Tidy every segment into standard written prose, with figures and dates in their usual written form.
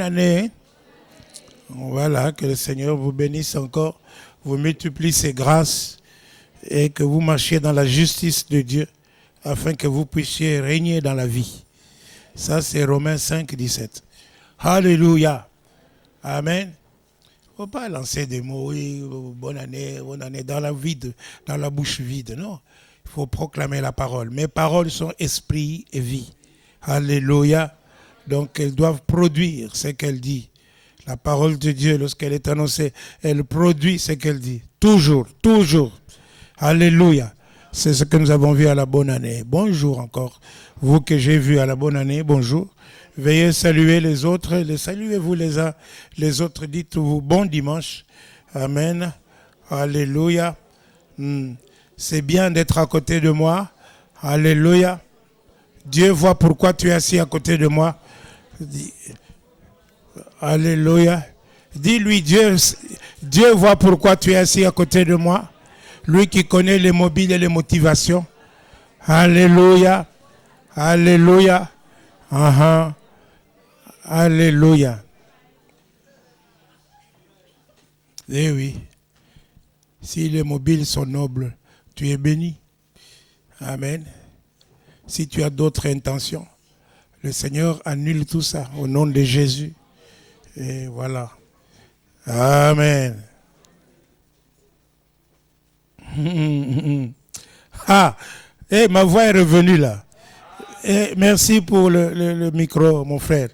Année. Voilà, que le Seigneur vous bénisse encore, vous multiplie ses grâces et que vous marchiez dans la justice de Dieu afin que vous puissiez régner dans la vie. Ça, c'est Romains 5, 17. Alléluia. Amen. Il ne faut pas lancer des mots, oui, bonne année, dans la vide, dans la bouche vide. Non, il faut proclamer la parole. Mes paroles sont esprit et vie. Alléluia. Donc, elles doivent produire ce qu'elle dit. La parole de Dieu, lorsqu'elle est annoncée, elle produit ce qu'elle dit. Toujours, toujours. Alléluia. C'est ce que nous avons vu à la bonne année. Bonjour encore. Vous que j'ai vu à la bonne année, bonjour. Veuillez saluer les autres. Saluez-vous les uns les autres. Dites-vous bon dimanche. Amen. Alléluia. C'est bien d'être à côté de moi. Alléluia. Dieu voit pourquoi tu es assis à côté de moi. Alléluia. Dis-lui, Dieu voit pourquoi tu es assis à côté de moi. Lui qui connaît les mobiles et les motivations. Alléluia. Alléluia. Alléluia. Eh oui. Si les mobiles sont nobles, tu es béni. Amen. Si tu as d'autres intentions, le Seigneur annule tout ça au nom de Jésus. Et voilà. Amen. Ma voix est revenue là. Merci pour le micro, mon frère.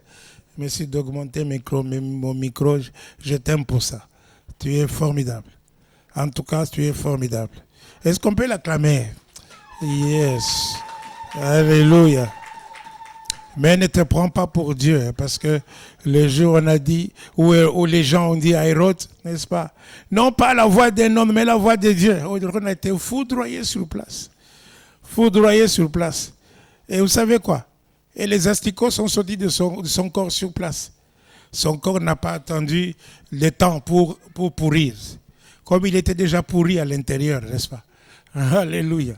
Merci d'augmenter mon micro. Je t'aime pour ça. Tu es formidable. En tout cas, tu es formidable. Est-ce qu'on peut l'acclamer? Yes. Alléluia. Mais ne te prends pas pour Dieu, parce que le jour on a dit, où les gens ont dit Aïroth, n'est-ce pas? Non pas la voix d'un homme, mais la voix de Dieu. On a été foudroyés sur place. Foudroyés sur place. Et vous savez quoi? Et les asticots sont sortis de son corps sur place. Son corps n'a pas attendu le temps pour pourrir. Comme il était déjà pourri à l'intérieur, n'est-ce pas? Alléluia.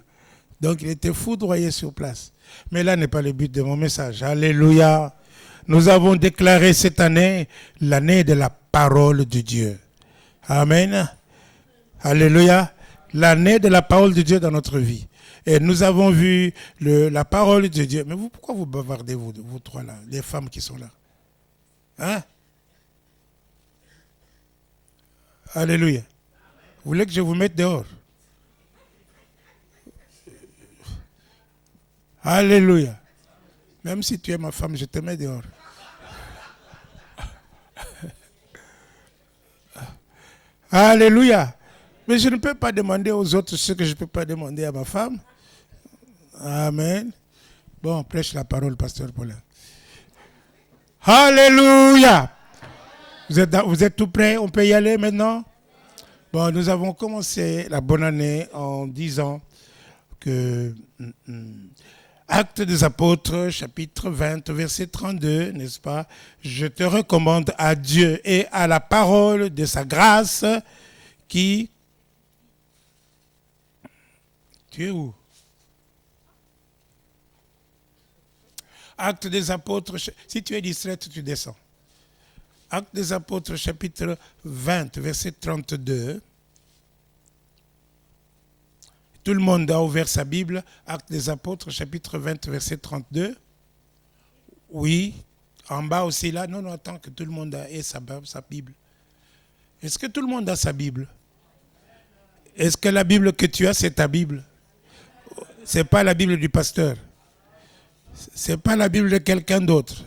Donc il était foudroyé sur place. Mais là n'est pas le but de mon message. Alléluia. Nous avons déclaré cette année l'année de la parole de Dieu. Amen. Alléluia. L'année de la parole de Dieu dans notre vie. Et nous avons vu la parole de Dieu. Mais vous, pourquoi vous bavardez, vous trois là, les femmes qui sont là? Hein? Alléluia. Vous voulez que je vous mette dehors? Alléluia. Même si tu es ma femme, je te mets dehors. Alléluia. Mais je ne peux pas demander aux autres ce que je ne peux pas demander à ma femme. Amen. Bon, prêche la parole, pasteur Paulin. Alléluia. Vous êtes tout prêts? On peut y aller maintenant? Bon, nous avons commencé la bonne année en disant que Actes des Apôtres, chapitre 20, verset 32, n'est-ce pas? Je te recommande à Dieu et à la parole de sa grâce qui... Tu es où? Actes des Apôtres, si tu es distraite, tu descends. Actes des Apôtres, chapitre 20, verset 32. Tout le monde a ouvert sa Bible. Actes des Apôtres, chapitre 20, verset 32. Oui. En bas aussi, là. Non, attends que tout le monde ait sa Bible. Est-ce que tout le monde a sa Bible? Est-ce que la Bible que tu as, c'est ta Bible? Ce n'est pas la Bible du pasteur. Ce n'est pas la Bible de quelqu'un d'autre.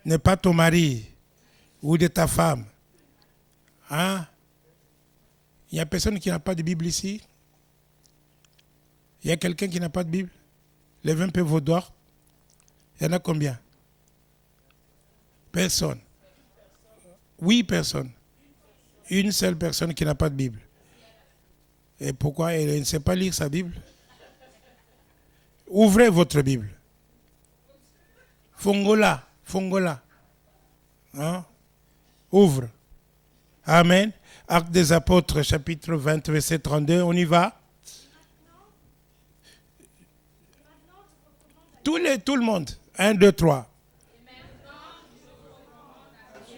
N'est pas ton mari ou de ta femme. Hein? Il n'y a personne qui n'a pas de Bible ici? Il y a quelqu'un qui n'a pas de Bible? Lève un peu vos doigts. Il y en a combien? Personne. 8 personnes. Une seule personne qui n'a pas de Bible. Et pourquoi elle ne sait pas lire sa Bible? Ouvrez votre Bible. Fongola. Hein? Ouvre. Amen. Actes des Apôtres, chapitre 20, verset 32. On y va? Tout le monde. 1, 2, 3.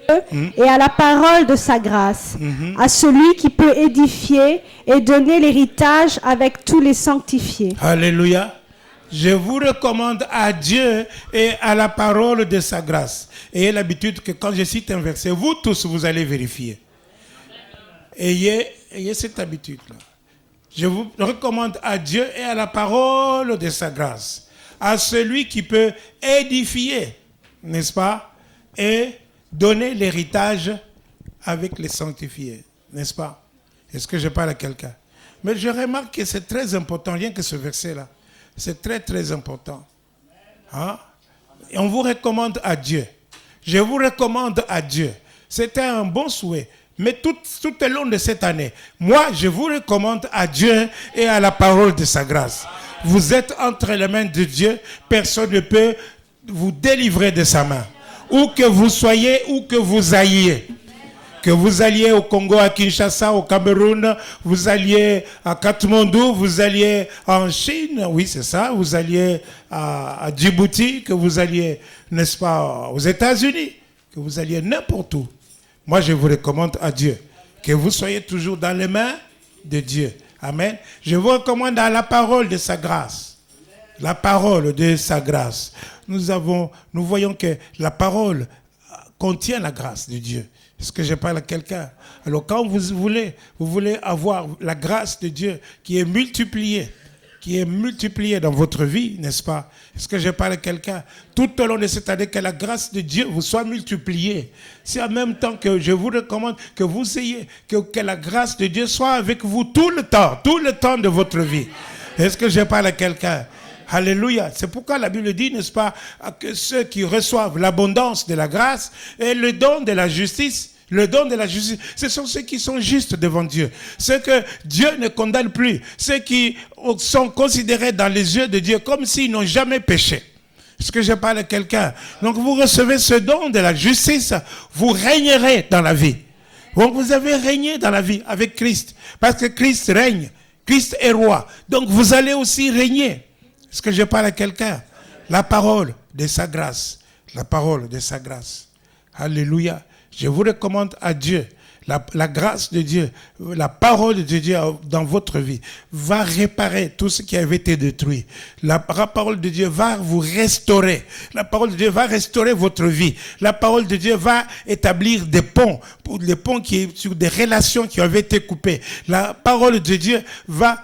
et à la parole de sa grâce, à celui qui peut édifier et donner l'héritage avec tous les sanctifiés. Alléluia. Je vous recommande à Dieu et à la parole de sa grâce. Ayez l'habitude que quand je cite un verset, vous tous, vous allez vérifier. Ayez cette habitude-là. Je vous recommande à Dieu et à la parole de sa grâce, à celui qui peut édifier, n'est-ce pas, et donner l'héritage avec les sanctifiés, n'est-ce pas? Est-ce que je parle à quelqu'un? Mais je remarque que c'est très important, rien que ce verset-là. C'est très, très important. Hein? Et on vous recommande à Dieu. Je vous recommande à Dieu. C'était un bon souhait. Mais tout au long de cette année, moi, je vous recommande à Dieu et à la parole de sa grâce. Vous êtes entre les mains de Dieu. Personne ne peut vous délivrer de sa main. Où que vous soyez, où que vous ayez. Que vous alliez au Congo, à Kinshasa, au Cameroun, vous alliez à Katmandou, vous alliez en Chine, oui c'est ça, vous alliez à Djibouti, que vous alliez, n'est-ce pas, aux États-Unis, que vous alliez n'importe où. Moi je vous recommande à Dieu, que vous soyez toujours dans les mains de Dieu. Amen. Je vous recommande à la parole de sa grâce. La parole de sa grâce. Nous voyons que la parole contient la grâce de Dieu. Est-ce que je parle à quelqu'un? Alors quand vous voulez avoir la grâce de Dieu qui est multipliée dans votre vie, n'est-ce pas? Est-ce que je parle à quelqu'un? Tout au long de cette année, que la grâce de Dieu vous soit multipliée. C'est en même temps que je vous recommande que vous ayez, que la grâce de Dieu soit avec vous tout le temps de votre vie. Est-ce que je parle à quelqu'un? Alléluia. C'est pourquoi la Bible dit, n'est-ce pas, que ceux qui reçoivent l'abondance de la grâce et le don de la justice, ce sont ceux qui sont justes devant Dieu. Ceux que Dieu ne condamne plus. Ceux qui sont considérés dans les yeux de Dieu comme s'ils n'ont jamais péché. Est-ce que je parle à quelqu'un? Donc vous recevez ce don de la justice, vous régnerez dans la vie. Donc vous avez régné dans la vie avec Christ. Parce que Christ règne. Christ est roi. Donc vous allez aussi régner. Est-ce que je parle à quelqu'un? La parole de sa grâce. La parole de sa grâce. Alléluia. Je vous recommande à Dieu, la grâce de Dieu, la parole de Dieu dans votre vie va réparer tout ce qui avait été détruit. La parole de Dieu va vous restaurer. La parole de Dieu va restaurer votre vie. La parole de Dieu va établir des ponts sur des relations qui avaient été coupées. La parole de Dieu va,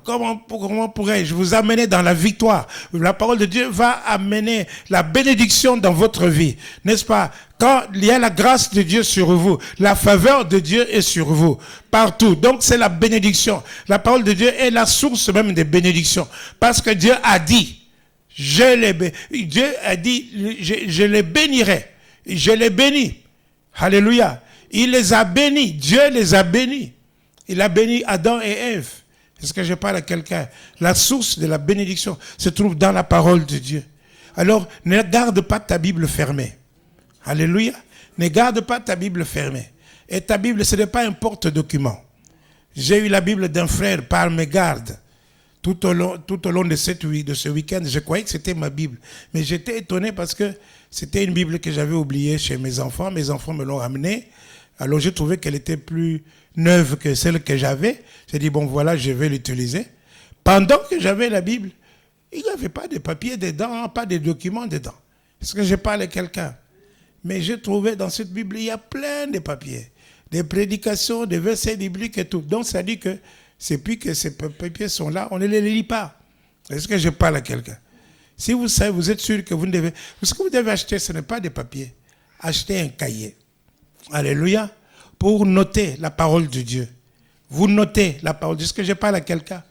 comment pourrais-je vous amener dans la victoire? La parole de Dieu va amener la bénédiction dans votre vie. N'est-ce pas? Quand il y a la grâce de Dieu sur vous, la faveur de Dieu est sur vous, partout. Donc c'est la bénédiction. La parole de Dieu est la source même des bénédictions. Parce que Dieu a dit, Dieu a dit, je les bénirai. Je les bénis. Alléluia. Il les a bénis. Dieu les a bénis. Il a béni Adam et Ève. Est-ce que je parle à quelqu'un? La source de la bénédiction se trouve dans la parole de Dieu. Alors, ne garde pas ta Bible fermée. Alléluia. Ne garde pas ta Bible fermée. Et ta Bible, ce n'est pas un porte-document. J'ai eu la Bible d'un frère par mégarde. Tout au long de ce week-end, je croyais que c'était ma Bible. Mais j'étais étonné parce que c'était une Bible que j'avais oubliée chez mes enfants. Mes enfants me l'ont ramenée. Alors j'ai trouvé qu'elle était plus neuve que celle que j'avais. J'ai dit, bon voilà, je vais l'utiliser. Pendant que j'avais la Bible, il n'y avait pas de papier dedans, pas de documents dedans. Est-ce que je parle à quelqu'un? Mais j'ai trouvé dans cette Bible, il y a plein de papiers, des prédications, des versets bibliques et tout. Donc ça dit que c'est plus que ces papiers sont là, on ne les lit pas. Est-ce que je parle à quelqu'un? Si vous savez, vous êtes sûr que vous ne devez... Ce que vous devez acheter, ce n'est pas des papiers. Achetez un cahier. Alléluia. Pour noter la parole de Dieu. Vous notez la parole de Dieu. Est-ce que je parle à quelqu'un?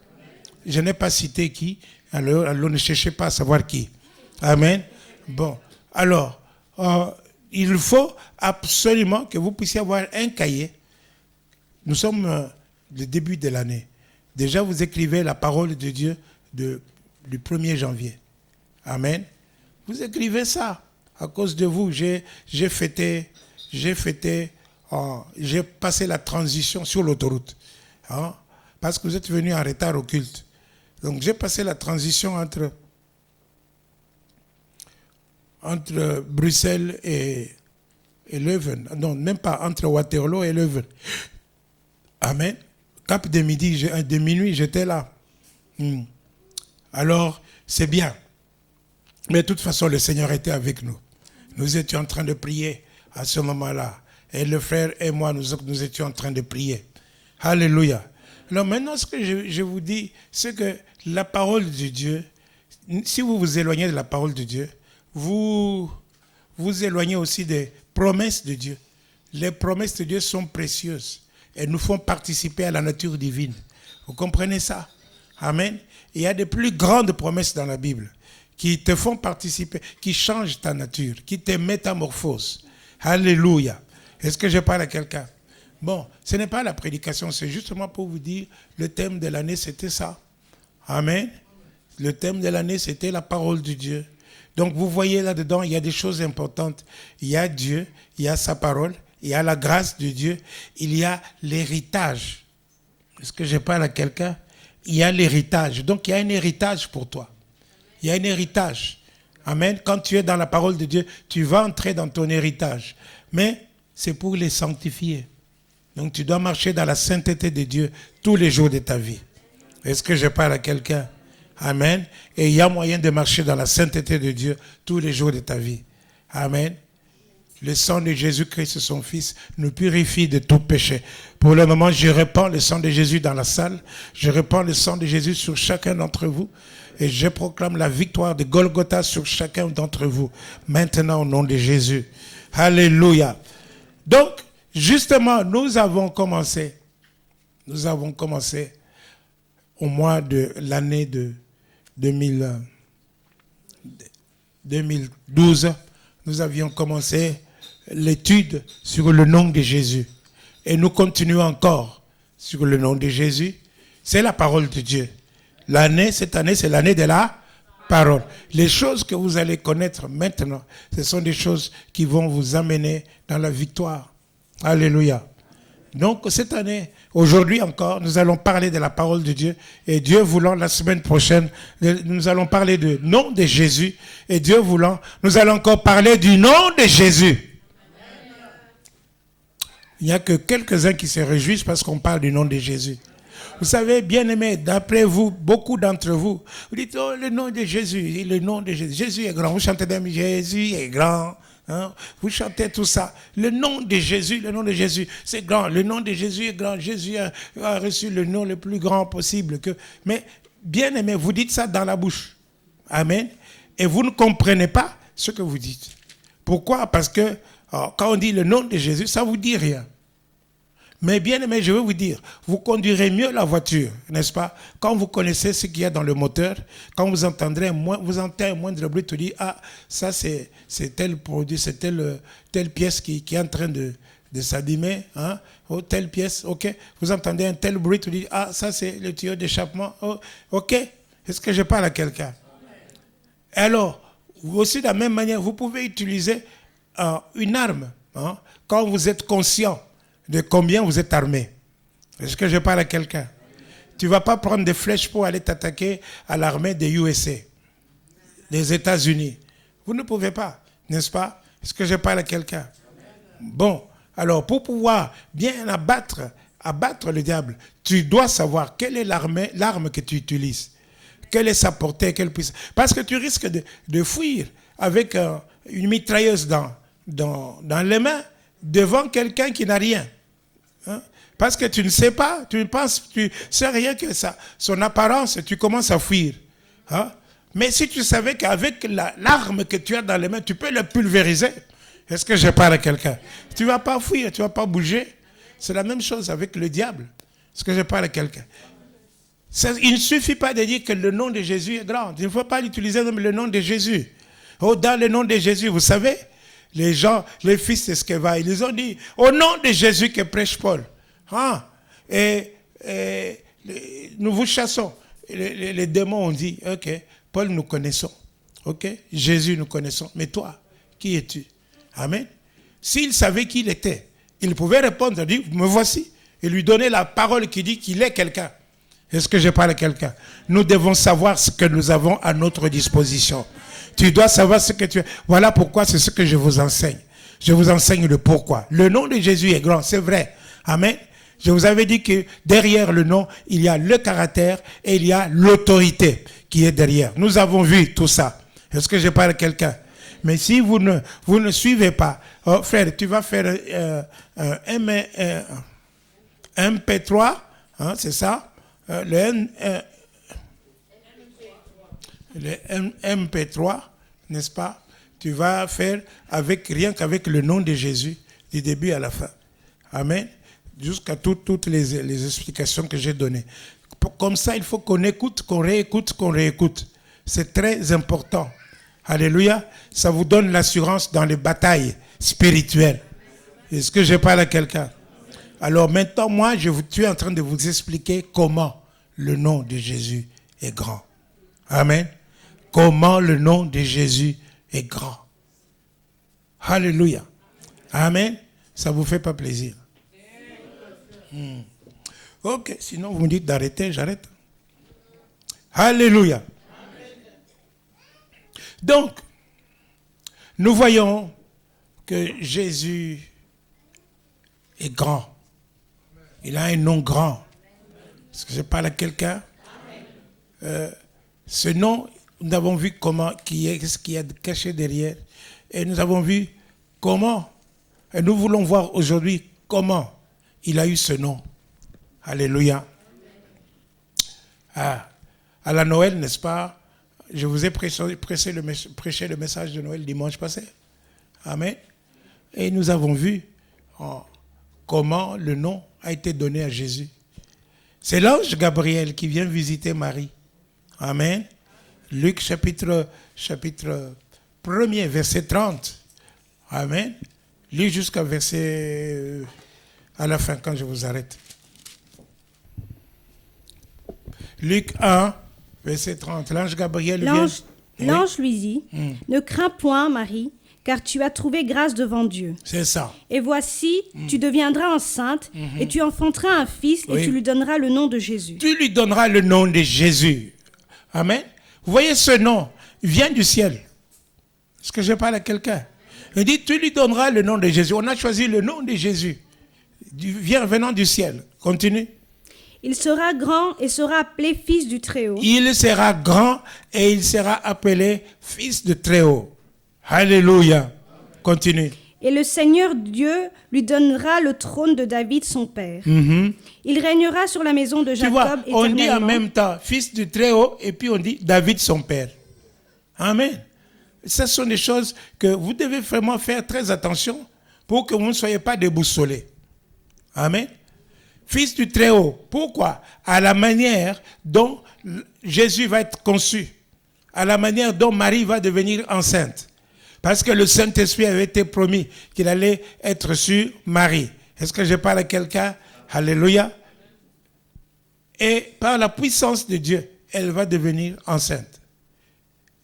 Je n'ai pas cité qui. Alors ne cherchez pas à savoir qui. Amen. Bon. Alors... il faut absolument que vous puissiez avoir un cahier. Nous sommes le début de l'année. Déjà, vous écrivez la parole de Dieu du 1er janvier. Amen. Vous écrivez ça. À cause de vous, j'ai passé la transition sur l'autoroute. Hein, parce que vous êtes venus en retard au culte. Donc, j'ai passé la transition entre Bruxelles et et Leuven. Non, même pas, entre Waterloo et Leuven. Amen. Cap de minuit, j'étais là. Alors, c'est bien. Mais de toute façon, le Seigneur était avec nous. Nous étions en train de prier à ce moment-là. Et le frère et moi, nous étions en train de prier. Alléluia. Alors maintenant, ce que je vous dis, c'est que la parole de Dieu, si vous vous éloignez de la parole de Dieu, vous vous éloignez aussi des promesses de Dieu. Les promesses de Dieu sont précieuses et nous font participer à la nature divine. Vous comprenez ça? Amen. Il y a de plus grandes promesses dans la Bible qui te font participer, qui changent ta nature, qui te métamorphosent. Alléluia. Est-ce que je parle à quelqu'un? Bon, ce n'est pas la prédication, c'est justement pour vous dire, le thème de l'année, c'était ça. Amen. Le thème de l'année, c'était la parole de Dieu. Donc, vous voyez là-dedans, il y a des choses importantes. Il y a Dieu, il y a sa parole, il y a la grâce de Dieu, il y a l'héritage. Est-ce que je parle à quelqu'un? Il y a l'héritage. Donc, il y a un héritage pour toi. Il y a un héritage. Amen. Quand tu es dans la parole de Dieu, tu vas entrer dans ton héritage. Mais c'est pour les sanctifier. Donc, tu dois marcher dans la sainteté de Dieu tous les jours de ta vie. Est-ce que je parle à quelqu'un? Amen. Et il y a moyen de marcher dans la sainteté de Dieu tous les jours de ta vie. Amen. Le sang de Jésus-Christ, son Fils, nous purifie de tout péché. Pour le moment, je répands le sang de Jésus dans la salle. Je répands le sang de Jésus sur chacun d'entre vous. Et je proclame la victoire de Golgotha sur chacun d'entre vous. Maintenant, au nom de Jésus. Alléluia. Donc, justement, nous avons commencé au mois de l'année de 2012, nous avions commencé l'étude sur le nom de Jésus. Et nous continuons encore sur le nom de Jésus. C'est la parole de Dieu. Cette année, c'est l'année de la parole. Les choses que vous allez connaître maintenant, ce sont des choses qui vont vous amener dans la victoire. Alléluia. Donc, cette année, aujourd'hui encore, nous allons parler de la parole de Dieu. Et Dieu voulant, la semaine prochaine, nous allons parler du nom de Jésus. Et Dieu voulant, nous allons encore parler du nom de Jésus. Il n'y a que quelques-uns qui se réjouissent parce qu'on parle du nom de Jésus. Vous savez, bien-aimés, d'après vous, beaucoup d'entre vous, vous dites, oh, le nom de Jésus, le nom de Jésus. Jésus est grand. Vous chantez d'un Jésus est grand. Hein? Vous chantez tout ça. Le nom de Jésus, c'est grand. Le nom de Jésus est grand. Jésus a reçu le nom le plus grand possible. Mais, bien aimé, vous dites ça dans la bouche. Amen. Et vous ne comprenez pas ce que vous dites. Pourquoi? Parce que quand on dit le nom de Jésus, ça ne vous dit rien. Mais bien aimé, je veux vous dire, vous conduirez mieux la voiture, n'est-ce pas? Quand vous connaissez ce qu'il y a dans le moteur, quand vous entendez un moindre bruit, tu dis, ah, ça c'est tel produit, c'est telle pièce qui est en train de s'abîmer, hein? Oh, telle pièce, ok. Vous entendez un tel bruit, tu dis, ah, ça c'est le tuyau d'échappement, oh, ok. Est-ce que je parle à quelqu'un? Alors, aussi de la même manière, vous pouvez utiliser une arme, hein, quand vous êtes conscient de combien vous êtes armé. Est-ce que je parle à quelqu'un? Tu ne vas pas prendre des flèches pour aller t'attaquer à l'armée des USA, des États-Unis. Vous ne pouvez pas, n'est-ce pas? Est-ce que je parle à quelqu'un? Bon, alors pour pouvoir bien abattre le diable, tu dois savoir quelle est l'arme que tu utilises. Quelle est sa portée, quelle puissance. Parce que tu risques de fuir avec une mitrailleuse dans les mains devant quelqu'un qui n'a rien. Hein? Parce que tu ne sais pas, tu sais rien que ça. Son apparence, tu commences à fuir. Hein? Mais si tu savais qu'avec l'arme que tu as dans les mains, tu peux le pulvériser. Est-ce que je parle à quelqu'un? Tu ne vas pas fuir, tu ne vas pas bouger. C'est la même chose avec le diable. Est-ce que je parle à quelqu'un? Il ne suffit pas de dire que le nom de Jésus est grand. Il ne faut pas l'utiliser comme le nom de Jésus. Oh, dans le nom de Jésus, vous savez, les gens, les fils de Sceva, ils ont dit, au nom de Jésus que prêche Paul. Ah, et nous vous chassons. Les démons ont dit, ok, Paul nous connaissons. Ok, Jésus nous connaissons. Mais toi, qui es-tu? Amen. S'il savait qui il était, il pouvait répondre, dire, me voici. Et lui donner la parole qui dit qu'il est quelqu'un. Est-ce que je parle à quelqu'un? Nous devons savoir ce que nous avons à notre disposition. Tu dois savoir ce que tu es. Voilà pourquoi c'est ce que je vous enseigne. Je vous enseigne le pourquoi. Le nom de Jésus est grand, c'est vrai. Amen. Je vous avais dit que derrière le nom, il y a le caractère et il y a l'autorité qui est derrière. Nous avons vu tout ça. Est-ce que je parle à quelqu'un? Mais si vous ne suivez pas, frère, tu vas faire MP3, hein, c'est ça? Le MP3, n'est-ce pas? Tu vas faire rien qu'avec le nom de Jésus, du début à la fin. Amen. Jusqu'à toutes les explications que j'ai données. Comme ça, il faut qu'on écoute, qu'on réécoute. C'est très important. Alléluia. Ça vous donne l'assurance dans les batailles spirituelles. Est-ce que je parle à quelqu'un? Alors maintenant, moi, je suis en train de vous expliquer comment le nom de Jésus est grand. Amen. Comment le nom de Jésus est grand. Alléluia. Amen. Ça vous fait pas plaisir? Ok, sinon vous me dites d'arrêter, j'arrête. Alléluia. Donc, nous voyons que Jésus est grand. Il a un nom grand. Est-ce que je parle à quelqu'un? Ce nom, nous avons vu ce qui est caché derrière. Et nous avons vu comment. Et nous voulons voir aujourd'hui comment il a eu ce nom. Alléluia. À la Noël, n'est-ce pas? Je vous ai prêché le message de Noël dimanche passé. Amen. Et nous avons vu comment le nom a été donné à Jésus. C'est l'ange Gabriel qui vient visiter Marie. Amen. Luc chapitre 1er, verset 30. Amen. Lis jusqu'à verset à la fin quand je vous arrête. Luc 1, verset 30. L'ange Gabriel L'ange lui dit, ne crains point, Marie, car tu as trouvé grâce devant Dieu. C'est ça. Et voici, tu deviendras enceinte et tu enfanteras un fils et tu lui donneras le nom de Jésus. Tu lui donneras le nom de Jésus. Amen. Vous voyez, ce nom vient du ciel. Est-ce que je parle à quelqu'un? Il dit, tu lui donneras le nom de Jésus. On a choisi le nom de Jésus. Venant du ciel. Continue. Il sera grand et sera appelé fils du Très-Haut. Il sera grand et il sera appelé fils du Très-Haut. Alléluia. Continue. Et le Seigneur Dieu lui donnera le trône de David son père. Il régnera sur la maison de Jacob éternellement. On dit en même temps fils du Très-Haut et puis on dit David son père. Amen. Ce sont des choses que vous devez vraiment faire très attention pour que vous ne soyez pas déboussolés. Amen. Fils du Très-Haut. Pourquoi? À la manière dont Jésus va être conçu. À la manière dont Marie va devenir enceinte. Parce que le Saint-Esprit avait été promis qu'il allait être sur Marie. Est-ce que je parle à quelqu'un? Alléluia. Et par la puissance de Dieu, elle va devenir enceinte.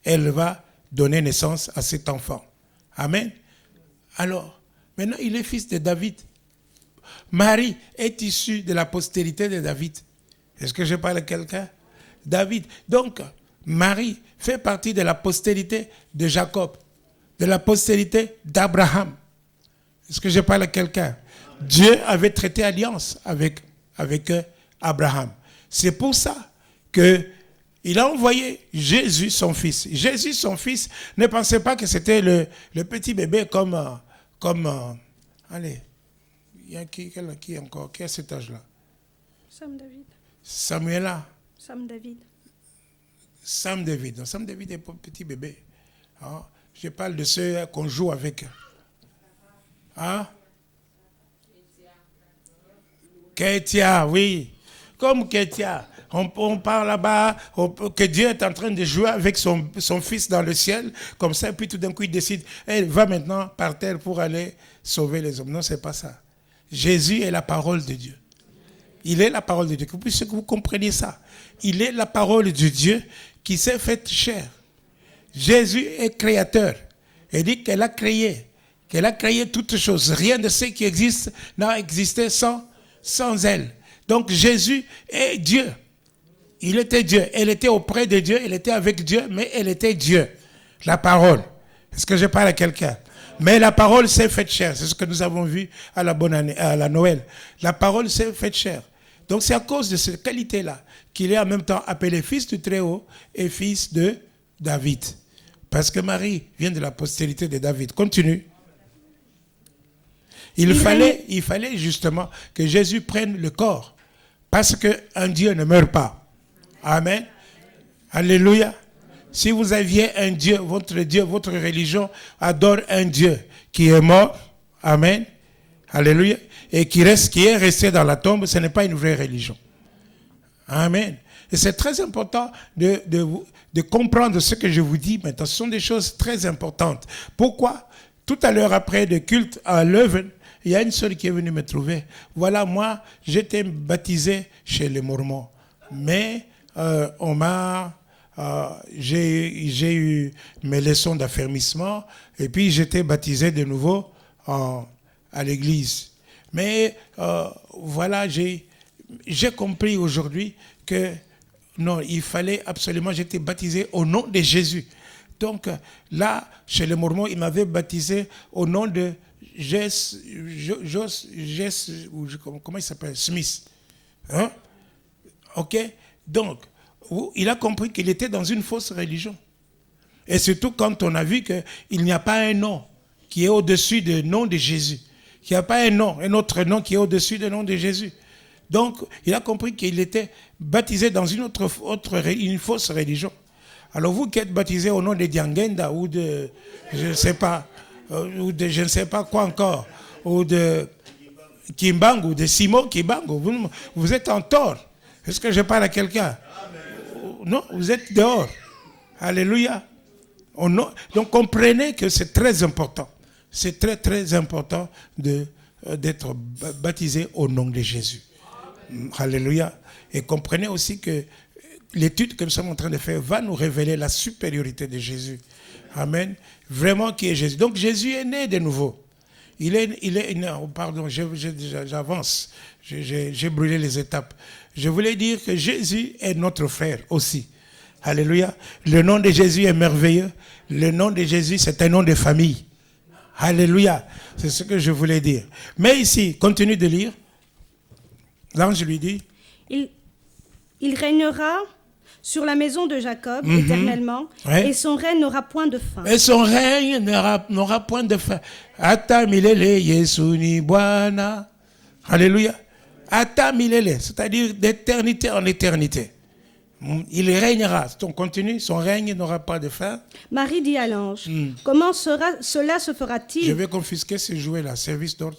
Elle va donner naissance à cet enfant. Amen. Alors, maintenant, il est fils de David. Marie est issue de la postérité de David. Est-ce que je parle à quelqu'un? David. Donc, Marie fait partie de la postérité de Jacob, de la postérité d'Abraham. Est-ce que je parle à quelqu'un? Dieu avait traité alliance avec Abraham. C'est pour ça qu'il a envoyé Jésus, son fils. Jésus, son fils, ne pensait pas que c'était le petit bébé comme allez, il y a qui encore? Qui a cet âge-là? Sam David. Samuela. Sam David. Sam David. Sam David est un petit bébé. Hein? Je parle de ceux qu'on joue avec. Hein? Ketia, oui. Comme Ketia. On parle là-bas que Dieu est en train de jouer avec son fils dans le ciel. Comme ça, puis tout d'un coup, il décide, elle va maintenant par terre pour aller sauver les hommes. Non, c'est pas ça. Jésus est la parole de Dieu. Il est la parole de Dieu. Puisque vous compreniez ça. Il est la parole de Dieu qui s'est faite chair. Jésus est créateur. Il dit qu'elle a créé toutes choses. Rien de ce qui existe n'a existé sans elle. Donc Jésus est Dieu. Il était Dieu. Elle était auprès de Dieu. Elle était avec Dieu, mais elle était Dieu. La parole. Est-ce que je parle à quelqu'un? Mais la parole s'est faite chair. C'est ce que nous avons vu à la bonne année, à la Noël. La parole s'est faite chair. Donc c'est à cause de cette qualité-là qu'il est en même temps appelé fils du Très-Haut et fils de David. Parce que Marie vient de la postérité de David. Continue. Il fallait justement que Jésus prenne le corps. Parce qu'un Dieu ne meurt pas. Amen. Alléluia. Si vous aviez un Dieu, votre religion adore un Dieu qui est mort. Amen. Alléluia. Et qui est resté dans la tombe, ce n'est pas une vraie religion. Amen. Et c'est très important de comprendre ce que je vous dis maintenant. Ce sont des choses très importantes. Pourquoi? Tout à l'heure, après le culte à Leuven, il y a une sœur qui est venue me trouver. Voilà, moi, j'étais baptisé chez les Mormons. Mais j'ai eu mes leçons d'affermissement et puis j'étais baptisé de nouveau à l'église. Mais voilà, j'ai compris aujourd'hui que non, il fallait absolument, j'étais baptisé au nom de Jésus. Donc là, chez les Mormons, ils m'avaient baptisé au nom de comment il s'appelle? Smith. Hein? Ok? Donc, il a compris qu'il était dans une fausse religion. Et surtout quand on a vu qu'il n'y a pas un nom qui est au-dessus du nom de Jésus. Qu'il n'y a pas un autre nom qui est au-dessus du nom de Jésus. Donc, il a compris qu'il était baptisé dans une une fausse religion. Alors vous qui êtes baptisé au nom de Diangenda ou de, je ne sais pas, ou de je ne sais pas quoi encore, ou de Kimbangu, ou de Simo Kimbangu, vous êtes en tort. Est-ce que je parle à quelqu'un? Non, vous êtes dehors. Alléluia. Donc comprenez que c'est très important. C'est très très important d'être baptisé au nom de Jésus. Alléluia. Et comprenez aussi que l'étude que nous sommes en train de faire va nous révéler la supériorité de Jésus. Amen. Vraiment qui est Jésus. Donc Jésus est né de nouveau. Pardon, j'avance. J'ai brûlé les étapes. Je voulais dire que Jésus est notre frère aussi. Alléluia. Le nom de Jésus est merveilleux. Le nom de Jésus, c'est un nom de famille. Alléluia. C'est ce que je voulais dire. Mais ici, continue de lire. L'ange lui dit. Il régnera sur la maison de Jacob éternellement, et son règne n'aura point de fin. Et son règne n'aura point de fin. Ata milele Yesu ni Bwana. Alléluia. Ata milele, c'est-à-dire d'éternité en éternité. Il régnera. On continue, son règne n'aura pas de fin. Marie dit à l'ange, comment cela se fera-t-il? Je vais confisquer ce jouet-là, service d'ordre.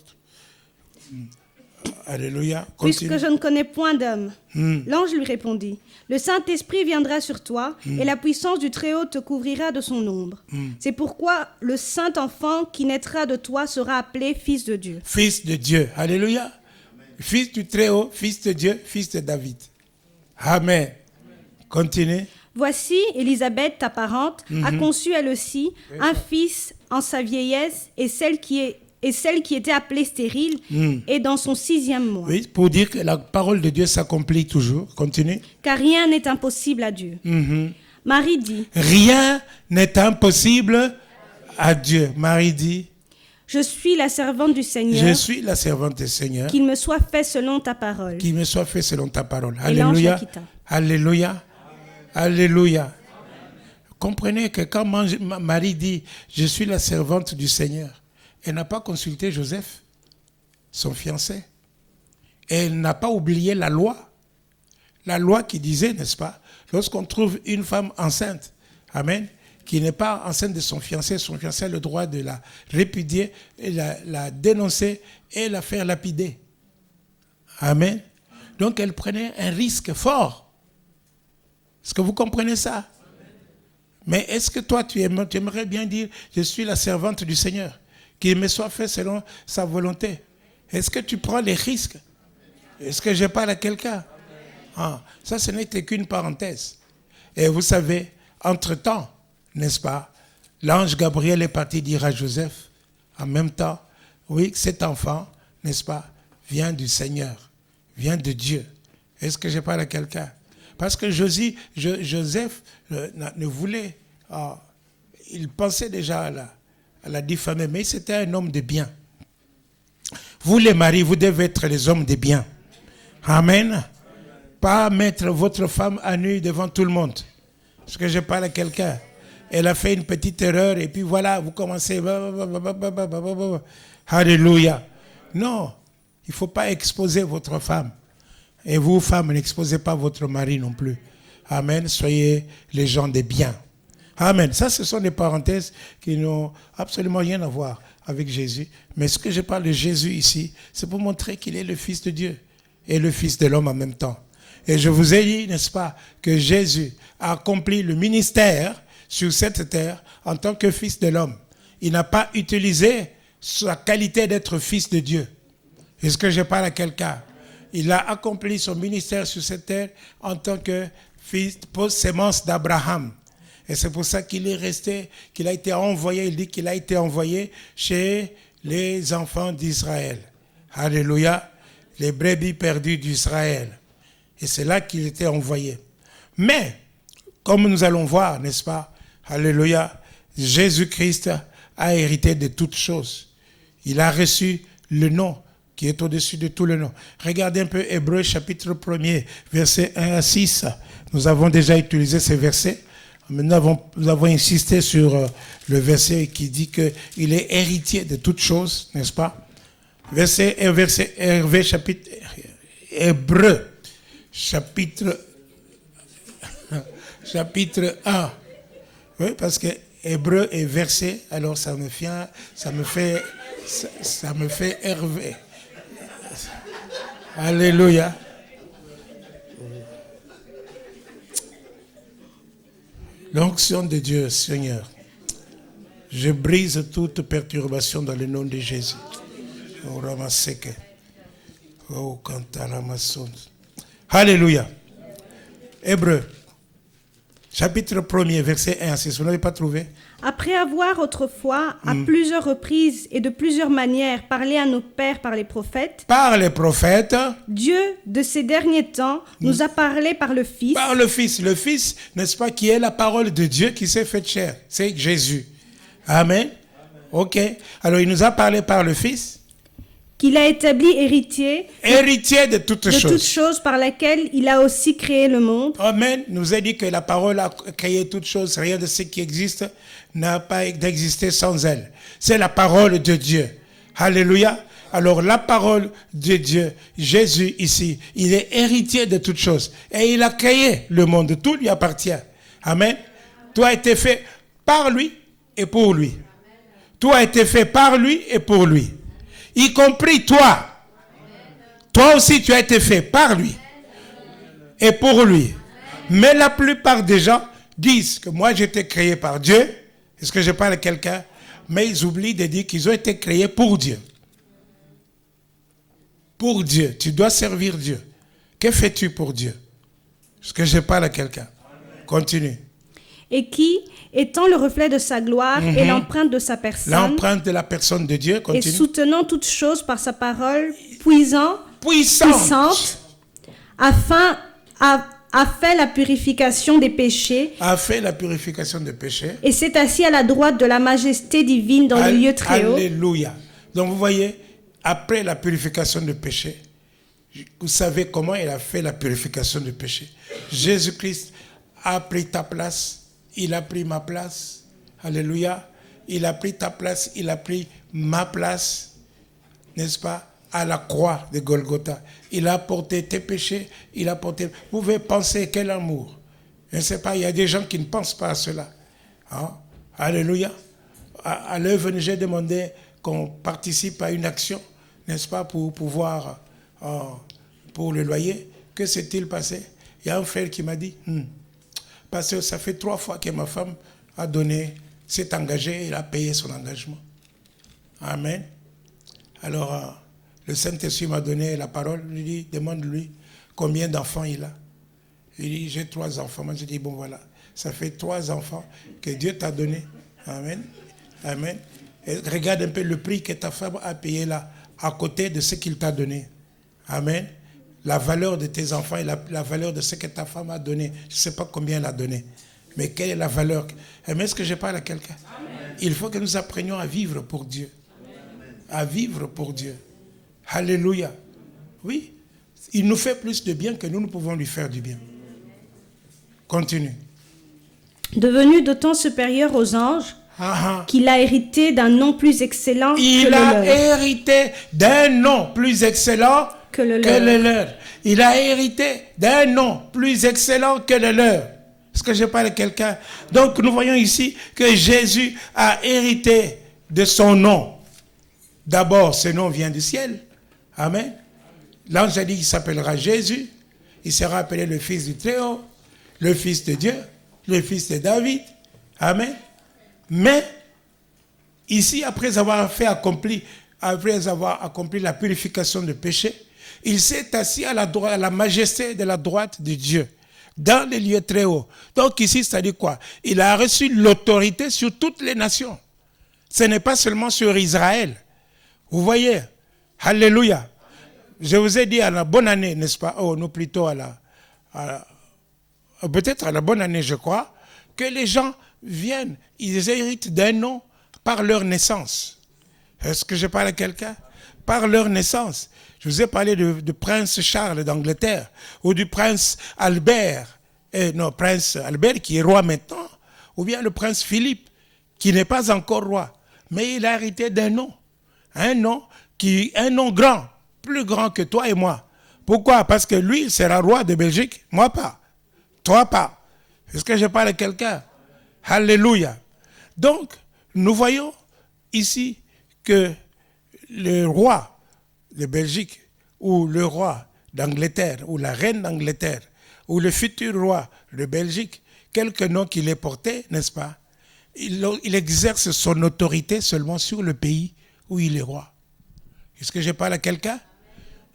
Alléluia. Continue. Puisque je ne connais point d'homme. L'ange lui répondit, le Saint-Esprit viendra sur toi et la puissance du Très-Haut te couvrira de son ombre. C'est pourquoi le saint enfant qui naîtra de toi sera appelé Fils de Dieu. Fils de Dieu. Alléluia. Amen. Fils du Très-Haut, Fils de Dieu, Fils de David. Amen. Continue. Voici, Élisabeth, ta parente, a conçu elle aussi un fils en sa vieillesse, et celle qui était appelée stérile est dans son 6e mois. Oui, pour dire que la parole de Dieu s'accomplit toujours. Continue. Car rien n'est impossible à Dieu. Marie dit. Rien n'est impossible à Dieu. Marie dit. Je suis la servante du Seigneur. Je suis la servante du Seigneur. Qu'il me soit fait selon ta parole. Qu'il me soit fait selon ta parole. Et Alléluia. Alléluia. Alléluia. Comprenez que quand Marie dit « Je suis la servante du Seigneur », elle n'a pas consulté Joseph, son fiancé. Elle n'a pas oublié la loi. La loi qui disait, n'est-ce pas, lorsqu'on trouve une femme enceinte, amen, qui n'est pas enceinte de son fiancé a le droit de la répudier, et la dénoncer et la faire lapider. Amen. Donc elle prenait un risque fort. Est-ce que vous comprenez ça? Mais est-ce que toi, tu aimerais bien dire, je suis la servante du Seigneur, qu'il me soit fait selon sa volonté? Est-ce que tu prends les risques? Est-ce que je parle à quelqu'un? Ça, ce n'était qu'une parenthèse. Et vous savez, entre-temps, n'est-ce pas, l'ange Gabriel est parti dire à Joseph, en même temps, oui, cet enfant, n'est-ce pas, vient du Seigneur, vient de Dieu. Est-ce que je parle à quelqu'un? Parce que Joseph ne voulait, il pensait déjà Elle a diffamé, mais c'était un homme de bien. Vous les maris, vous devez être les hommes de bien. Amen. Pas mettre votre femme à nu devant tout le monde. Parce que je parle à quelqu'un. Elle a fait une petite erreur et puis voilà, vous commencez. Alléluia. Non, il ne faut pas exposer votre femme. Et vous, femmes, n'exposez pas votre mari non plus. Amen. Soyez les gens de bien. Amen. Ça, ce sont des parenthèses qui n'ont absolument rien à voir avec Jésus. Mais ce que je parle de Jésus ici, c'est pour montrer qu'il est le Fils de Dieu et le Fils de l'homme en même temps. Et je vous ai dit, n'est-ce pas, que Jésus a accompli le ministère sur cette terre en tant que Fils de l'homme. Il n'a pas utilisé sa qualité d'être Fils de Dieu. Est-ce que je parle à quelqu'un? Il a accompli son ministère sur cette terre en tant que fils, sémence d'Abraham. Et c'est pour ça qu'il est resté, qu'il a été envoyé, il dit qu'il a été envoyé chez les enfants d'Israël. Alléluia, les brebis perdues d'Israël. Et c'est là qu'il était envoyé. Mais, comme nous allons voir, n'est-ce pas, alléluia, Jésus-Christ a hérité de toutes choses. Il a reçu le nom qui est au-dessus de tout le nom. Regardez un peu Hébreux chapitre 1er, versets 1 à 6. Nous avons déjà utilisé ces versets. Nous avons insisté sur le verset qui dit qu'il est héritier de toutes choses, n'est-ce pas? Hébreux, chapitre 1. Oui, parce que hébreu et verset, alors ça me fait Hervé. Alléluia. L'onction de Dieu, Seigneur. Je brise toute perturbation dans le nom de Jésus. Alléluia. Hébreu, chapitre 1er, verset 1 à 6. Vous n'avez pas trouvé? Après avoir autrefois, à plusieurs reprises et de plusieurs manières, parlé à nos pères par les prophètes, Dieu, de ces derniers temps, nous a parlé par le Fils. Par le Fils. Le Fils, n'est-ce pas, qui est la parole de Dieu qui s'est faite chair. C'est Jésus. Amen. Ok. Alors, il nous a parlé par le Fils. Qu'il a établi héritier de toutes choses par laquelle il a aussi créé le monde. Amen. Nous a dit que la parole a créé toutes choses. Rien de ce qui existe n'a pas d'exister sans elle. C'est la parole de Dieu. Alléluia. Alors la parole de Dieu, Jésus ici, il est héritier de toutes choses. Et il a créé le monde. Tout lui appartient. Amen. Tout a été fait par lui et pour lui. Tout a été fait par lui et pour lui. Y compris toi. Toi aussi, tu as été fait par lui et pour lui. Mais la plupart des gens disent que moi, j'ai été créé par Dieu. Est-ce que je parle à quelqu'un? Mais ils oublient de dire qu'ils ont été créés pour Dieu. Pour Dieu. Tu dois servir Dieu. Que fais-tu pour Dieu? Est-ce que je parle à quelqu'un? Continue. Et qui, étant le reflet de sa gloire et l'empreinte de sa personne, l'empreinte de la personne de Dieu, continue. Et soutenant toutes choses par sa parole puissante, a fait la purification des péchés. Et s'est assis à la droite de la majesté divine dans le lieu très haut. Alléluia. Donc vous voyez, après la purification des péchés, vous savez comment il a fait la purification des péchés. Jésus-Christ a pris ta place. Il a pris ma place. Alléluia. Il a pris ta place. Il a pris ma place. N'est-ce pas? À la croix de Golgotha. Il a porté tes péchés. Il a porté... Vous pouvez penser quel amour. Je ne sais pas, il y a des gens qui ne pensent pas à cela. Hein? Alléluia. À l'œuvre, j'ai demandé qu'on participe à une action, n'est-ce pas, pour pouvoir, pour le loyer. Que s'est-il passé? Il y a un frère qui m'a dit... Parce que ça fait 3 fois que ma femme a donné, s'est engagée, elle a payé son engagement. Amen. Alors, le Saint-Esprit m'a donné la parole. Je lui dis, demande-lui combien d'enfants il a. Il dit, j'ai 3 enfants. Moi, je dis, bon voilà, ça fait 3 enfants que Dieu t'a donné. Amen. Amen. Et regarde un peu le prix que ta femme a payé là, à côté de ce qu'il t'a donné. Amen. La valeur de tes enfants et la valeur de ce que ta femme a donné. Je ne sais pas combien elle a donné. Mais quelle est la valeur? Mais est-ce que je parle à quelqu'un? Il faut que nous apprenions à vivre pour Dieu. À vivre pour Dieu. Alléluia. Oui. Il nous fait plus de bien que nous pouvons lui faire du bien. Continue. Devenu d'autant supérieur aux anges, qu'il a hérité d'un nom plus excellent que le leur. Il a hérité d'un nom plus excellent que le leur. Il a hérité d'un nom plus excellent que le leur. Est-ce que je parle à quelqu'un? Donc nous voyons ici que Jésus a hérité de son nom. D'abord, ce nom vient du ciel. Amen. L'ange a dit qu'il s'appellera Jésus. Il sera appelé le Fils du Très-Haut, le Fils de Dieu, le Fils de David. Amen. Mais, ici, après avoir accompli la purification du péché, il s'est assis à la majesté de la droite de Dieu, dans les lieux très hauts. Donc ici, c'est-à-dire quoi? Il a reçu l'autorité sur toutes les nations. Ce n'est pas seulement sur Israël. Vous voyez? Alléluia. Je vous ai dit à la bonne année, n'est-ce pas? Oh, non, plutôt peut-être à la bonne année, je crois, que les gens viennent, ils héritent d'un nom par leur naissance. Est-ce que je parle à quelqu'un? Par leur naissance. Je vous ai parlé du prince Charles d'Angleterre, ou du prince Albert, prince Albert qui est roi maintenant, ou bien le prince Philippe, qui n'est pas encore roi, mais il a hérité d'un nom. Un nom grand, plus grand que toi et moi. Pourquoi? Parce que lui, il sera roi de Belgique, moi pas, toi pas. Est-ce que je parle à quelqu'un? Alléluia. Donc, nous voyons ici que le roi de Belgique, ou le roi d'Angleterre, ou la reine d'Angleterre, ou le futur roi de Belgique, quelque nom qu'il ait porté, n'est-ce pas? Il exerce son autorité seulement sur le pays où il est roi. Est-ce que je parle à quelqu'un?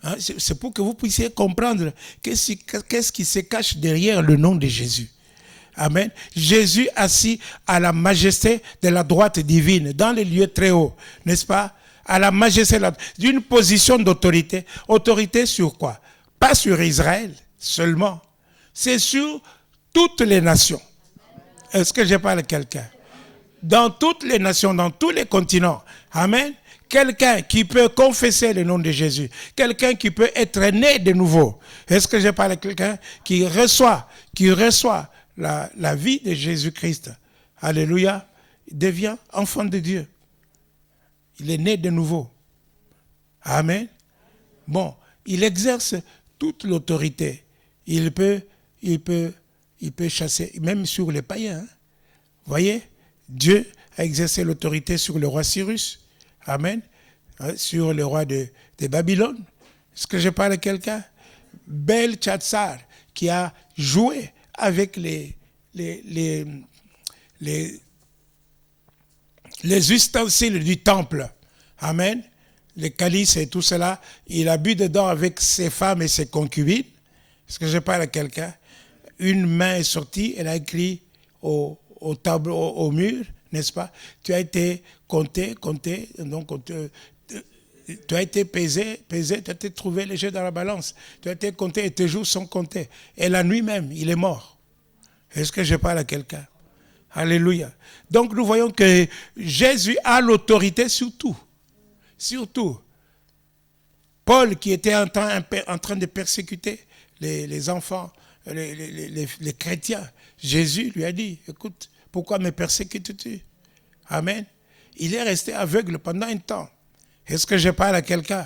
Hein? C'est pour que vous puissiez comprendre qu'est-ce qui se cache derrière le nom de Jésus. Amen. Jésus assis à la majesté de la droite divine, dans les lieux très hauts, n'est-ce pas? À la majesté d'une position d'autorité. Autorité sur quoi? Pas sur Israël seulement. C'est sur toutes les nations. Est-ce que je parle à quelqu'un? Dans toutes les nations, dans tous les continents. Amen. Quelqu'un qui peut confesser le nom de Jésus. Quelqu'un qui peut être né de nouveau. Est-ce que je parle à quelqu'un qui reçoit la vie de Jésus-Christ? Alléluia. Il devient enfant de Dieu. Il est né de nouveau. Amen. Bon, il exerce toute l'autorité. Il peut chasser, même sur les païens. Hein. Voyez, Dieu a exercé l'autorité sur le roi Cyrus. Amen. Sur le roi de Babylone. Est-ce que je parle à quelqu'un? Belshazzar, qui a joué avec les ustensiles du temple. Amen. Les calices et tout cela. Il a bu dedans avec ses femmes et ses concubines. Est-ce que je parle à quelqu'un? Une main est sortie, elle a écrit au tableau, au mur, n'est-ce pas? Tu as été compté, donc tu as été pesé, tu as été trouvé léger dans la balance. Tu as été compté et tes jours sont comptés. Et la nuit même, il est mort. Est-ce que je parle à quelqu'un? Alléluia. Donc nous voyons que Jésus a l'autorité sur tout. Sur tout. Paul, qui était en train de persécuter les enfants, les chrétiens, Jésus lui a dit, écoute, pourquoi me persécutes-tu? Amen. Il est resté aveugle pendant un temps. Est-ce que je parle à quelqu'un?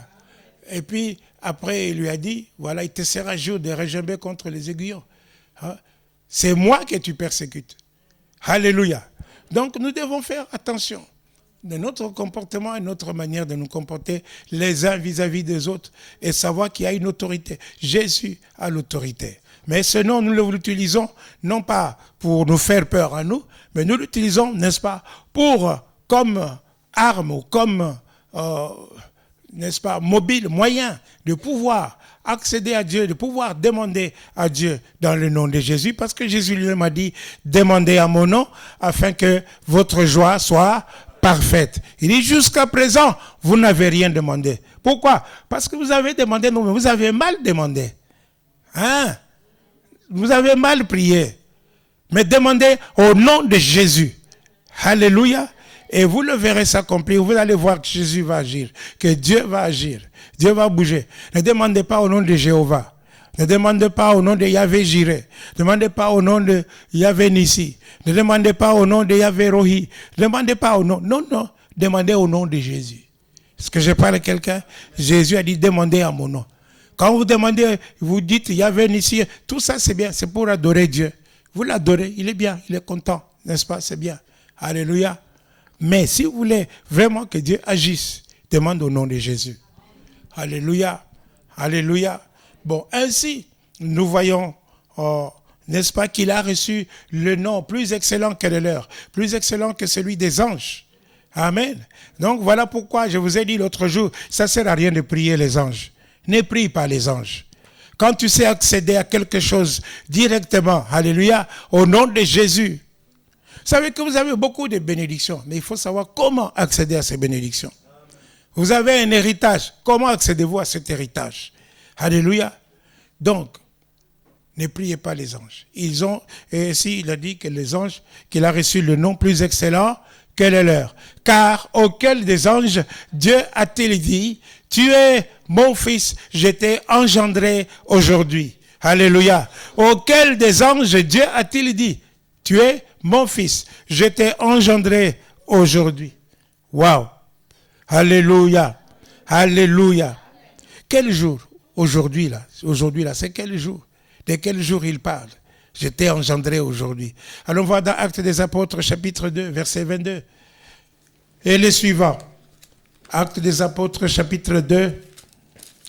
Et puis, après, il lui a dit, voilà, il te sera jour de regimber contre les aiguillons. Hein? C'est moi que tu persécutes. Alléluia. Donc, nous devons faire attention de notre comportement et notre manière de nous comporter les uns vis-à-vis des autres et savoir qu'il y a une autorité. Jésus a l'autorité. Mais ce nom, nous l'utilisons non pas pour nous faire peur à nous, mais nous l'utilisons, n'est-ce pas, comme arme ou comme, n'est-ce pas, mobile, moyen de pouvoir accéder à Dieu, de pouvoir demander à Dieu dans le nom de Jésus, parce que Jésus lui-même a dit, demandez à mon nom afin que votre joie soit parfaite. Il dit, jusqu'à présent, vous n'avez rien demandé. Pourquoi? Parce que vous avez demandé, non, mais vous avez mal demandé. Hein? Vous avez mal prié. Mais demandez au nom de Jésus. Alléluia. Et vous le verrez s'accomplir. Vous allez voir que Jésus va agir, que Dieu va agir. Dieu va bouger. Ne demandez pas au nom de Jéhovah. Ne demandez pas au nom de Yahvé Jireh. Ne demandez pas au nom de Yahvé Nissi. Ne demandez pas au nom de Yahvé Rohi. Ne demandez pas au nom. Non, non. Demandez au nom de Jésus. Est-ce que je parle à quelqu'un? Jésus a dit demandez à mon nom. Quand vous demandez, vous dites Yahvé Nissi, tout ça c'est bien. C'est pour adorer Dieu. Vous l'adorez, il est bien, il est content. N'est-ce pas? C'est bien. Alléluia. Mais si vous voulez vraiment que Dieu agisse, demande au nom de Jésus. Alléluia. Alléluia. Bon, ainsi, nous voyons, n'est-ce pas, qu'il a reçu le nom plus excellent que le leur, plus excellent que celui des anges. Amen. Donc, voilà pourquoi je vous ai dit l'autre jour, ça ne sert à rien de prier les anges. Ne prie pas les anges. Quand tu sais accéder à quelque chose directement, alléluia, au nom de Jésus, vous savez que vous avez beaucoup de bénédictions, mais il faut savoir comment accéder à ces bénédictions. Vous avez un héritage. Comment accédez-vous à cet héritage? Alléluia. Donc, ne priez pas les anges. Ils ont, et ici il a dit que les anges, qu'il a reçu le nom plus excellent que le leur. Car auquel des anges, Dieu a-t-il dit, tu es mon fils, je t'ai engendré aujourd'hui. Alléluia. Auquel des anges, Dieu a-t-il dit, tu es mon fils, je t'ai engendré aujourd'hui. Waouh. Alléluia. Alléluia. Quel jour? Aujourd'hui là, c'est quel jour? De quel jour il parle? Je t'ai engendré aujourd'hui. Allons voir dans Actes des Apôtres, chapitre 2, verset 22. Et le suivant. Actes des Apôtres, chapitre 2,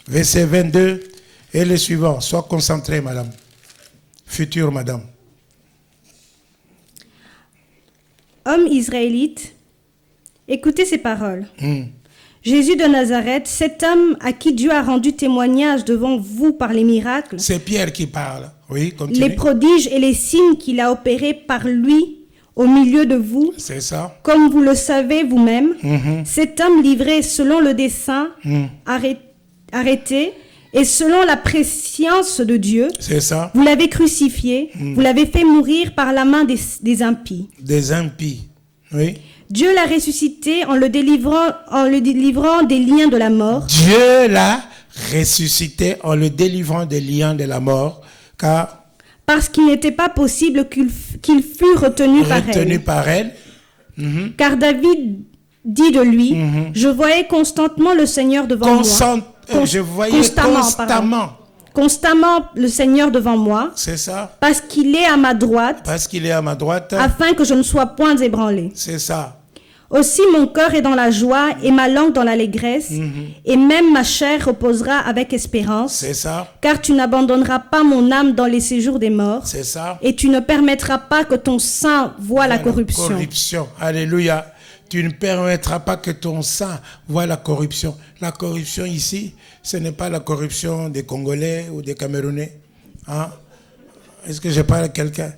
verset 22. Et le suivant. Sois concentré, madame. Future madame. Homme israélite, écoutez ces paroles. Jésus de Nazareth, cet homme à qui Dieu a rendu témoignage devant vous par les miracles, c'est Pierre qui parle. Oui, continue. Les prodiges et les signes qu'il a opérés par lui au milieu de vous, c'est ça. Comme vous le savez vous-même, cet homme livré selon le dessein, arrêté, et selon la prescience de Dieu, c'est ça. Vous l'avez crucifié, vous l'avez fait mourir par la main des impies. Des impies, oui. Dieu l'a ressuscité en le délivrant des liens de la mort. Dieu l'a ressuscité en le délivrant des liens de la mort, car parce qu'il n'était pas possible qu'il fût retenu par elle. Car David dit de lui, je voyais constamment le Seigneur devant moi. Je voyais constamment le Seigneur devant moi. C'est ça. Parce qu'il est à ma droite. Parce qu'il est à ma droite. Afin que je ne sois point ébranlé. C'est ça. Aussi mon cœur est dans la joie et ma langue dans l'allégresse, et même ma chair reposera avec espérance. C'est ça. Car tu n'abandonneras pas mon âme dans les séjours des morts. C'est ça. Et tu ne permettras pas que ton sang voie la corruption. Alléluia. Tu ne permettras pas que ton sang voie la corruption. La corruption ici, ce n'est pas la corruption des Congolais ou des Camerounais. Hein? Est-ce que je parle à quelqu'un?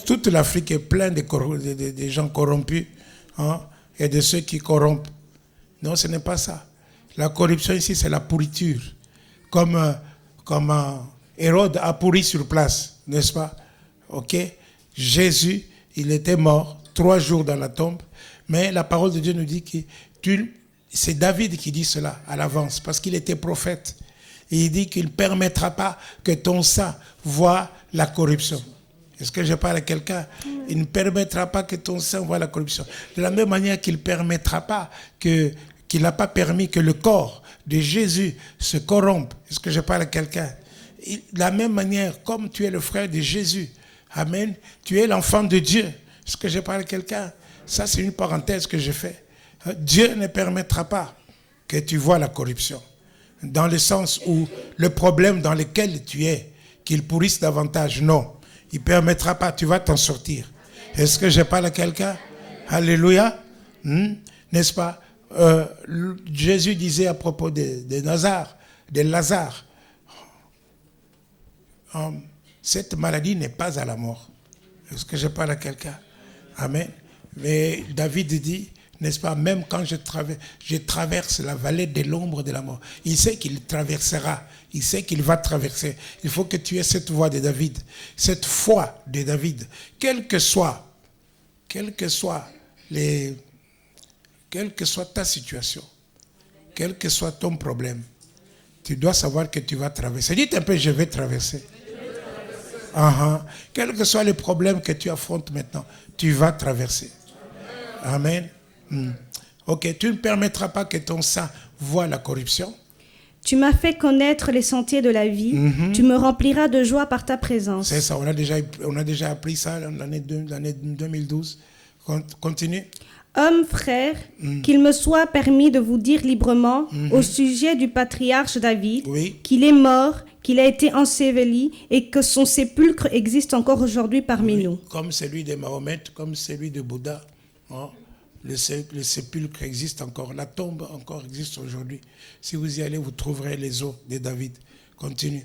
Toute l'Afrique est pleine de gens corrompus. Hein? Et de ceux qui corrompent. Non, ce n'est pas ça. La corruption ici, c'est la pourriture. Comme Hérode a pourri sur place, n'est-ce pas? Ok? Jésus, il était mort 3 jours dans la tombe. Mais la parole de Dieu nous dit que c'est David qui dit cela à l'avance, parce qu'il était prophète. Et il dit qu'il ne permettra pas que ton sang voie la corruption. Est-ce que je parle à quelqu'un? Il ne permettra pas que ton sang voie la corruption. De la même manière qu'il ne permettra pas qu'il n'a pas permis que le corps de Jésus se corrompe. Est-ce que je parle à quelqu'un? De la même manière, comme tu es le frère de Jésus, amen, tu es l'enfant de Dieu. Est-ce que je parle à quelqu'un? Ça, c'est une parenthèse que je fais. Dieu ne permettra pas que tu vois la corruption. Dans le sens où le problème dans lequel tu es, qu'il pourrisse davantage, non. Il ne permettra pas, tu vas t'en sortir. Est-ce que je parle à quelqu'un? Alléluia. N'est-ce pas? Jésus disait à propos de Lazare, cette maladie n'est pas à la mort. Est-ce que je parle à quelqu'un? Amen. Mais David dit, n'est-ce pas, même quand je traverse la vallée de l'ombre de la mort, il sait qu'il traversera, il sait qu'il va traverser. Il faut que tu aies cette voix de David, cette foi de David, quelles que soient les quelle que soit ta situation, quel que soit ton problème, tu dois savoir que tu vas traverser. Dites un peu, je vais traverser. Quel que soit le problème que tu affrontes maintenant, tu vas traverser. Amen. Ok, tu ne permettras pas que ton sang voie la corruption. Tu m'as fait connaître les sentiers de la vie. Tu me rempliras de joie par ta présence. C'est ça, on a déjà appris ça dans l'année 2012. Continue. Hommes, frères, qu'il me soit permis de vous dire librement au sujet du patriarche David, qu'il est mort, qu'il a été enseveli et que son sépulcre existe encore aujourd'hui parmi nous. Comme celui de Mahomet, comme celui de Bouddha. Le sépulcre existe encore, la tombe encore existe aujourd'hui. Si vous y allez, vous trouverez les os de David. Continue.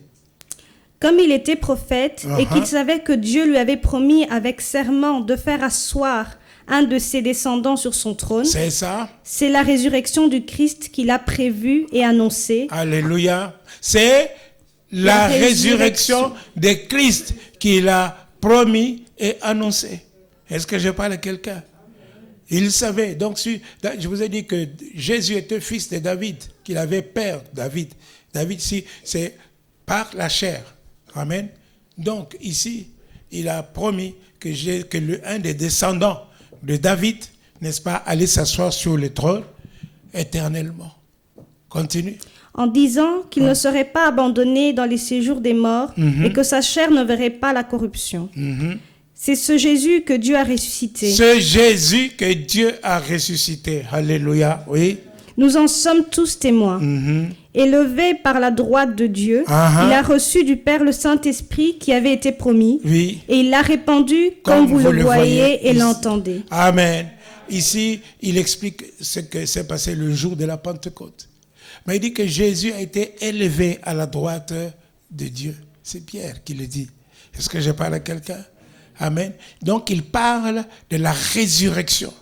Comme il était prophète et qu'il savait que Dieu lui avait promis avec serment de faire asseoir un de ses descendants sur son trône. C'est ça. C'est la résurrection du Christ qu'il a prévue et annoncée. Alléluia. C'est la résurrection de Christ qu'il a promis et annoncé. Est-ce que je parle à quelqu'un? Il savait. Donc, je vous ai dit que Jésus était fils de David, qu'il avait père David. David, c'est par la chair. Amen. Donc, ici, il a promis que un des descendants de David, n'est-ce pas, allait s'asseoir sur le trône éternellement. Continue. En disant qu'il ne serait pas abandonné dans les séjours des morts et que sa chair ne verrait pas la corruption. C'est ce Jésus que Dieu a ressuscité. Ce Jésus que Dieu a ressuscité. Alléluia. Oui. Nous en sommes tous témoins. Élevé par la droite de Dieu, il a reçu du Père le Saint-Esprit qui avait été promis. Oui. Et il l'a répandu comme vous le voyez et l'entendez. Amen. Ici, il explique ce que s'est passé le jour de la Pentecôte. Mais il dit que Jésus a été élevé à la droite de Dieu. C'est Pierre qui le dit. Est-ce que je parle à quelqu'un? Amen. Donc, il parle de la résurrection.